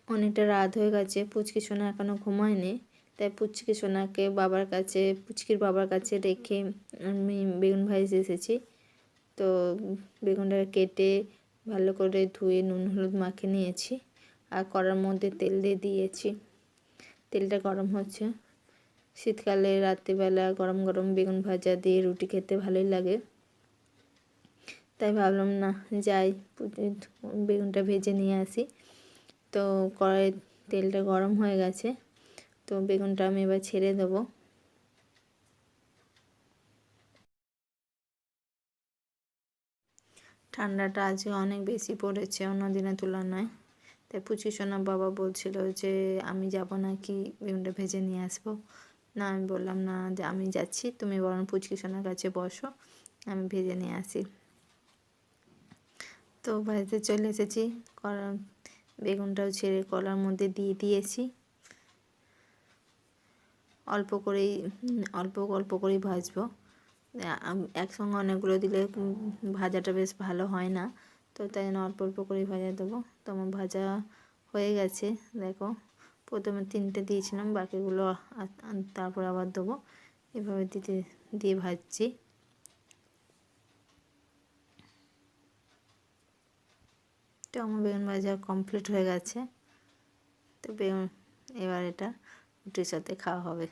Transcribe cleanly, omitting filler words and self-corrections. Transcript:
অনেকটা রাত হয়ে গেছে, পুচকি সোনা এখনও ঘুমায়নি। তাই পুচকি সোনাকে পুচকির বাবার কাছে রেখে আমি বেগুন ভাজতে এসেছি। তো বেগুনটা কেটে ভালো করে ধুয়ে নুন হলুদ মাখিয়ে নিয়েছি আর কড়ার মধ্যে তেল দিয়ে দিয়েছি। তেলটা গরম হচ্ছে। শীতকালে রাত্রিবেলা গরম গরম বেগুন ভাজা দিয়ে রুটি খেতে ভালোই লাগে। তাই ভাবলাম না যাই বেগুনটা ভেজে নিয়ে আসি। তো কড়াই তেলটা গরম হয়ে গেছে, তো বেগুনটা আমি এবার ছেড়ে দেবো। ঠান্ডাটা আজকে অনেক বেশি পড়েছে অন্য দিনের তুলনায়। তাই পুচকি সোনার বাবা বলছিল যে আমি যাব নাকি বেগুনটা ভেজে নিয়ে আসবো। না, আমি বললাম না, যে আমি যাচ্ছি, তুমি বরং পুচকি সোনার কাছে বসো, আমি ভেজে নিয়ে আসি। তো ভাজতে চলে এসেছি। বেগুনটাও ছেড়ে কড়ার মধ্যে দিয়ে দিয়েছি। অল্প অল্প করেই ভাজবো। একসঙ্গে অনেকগুলো দিলে ভাজাটা বেশ ভালো হয় না, তো তাই জন্য অল্প অল্প করেই ভাজা দেবো। তো আমার ভাজা হয়ে গেছে, দেখো প্রথমে 3টে দিয়েছিলাম, বাকিগুলো তারপর আবার দেবো। এভাবে দিয়ে ভাজছি। তো আমার বেগুন ভাজা কমপ্লিট হয়ে গেছে। তো এবার এটা রুটির সাথে খাওয়া হবে।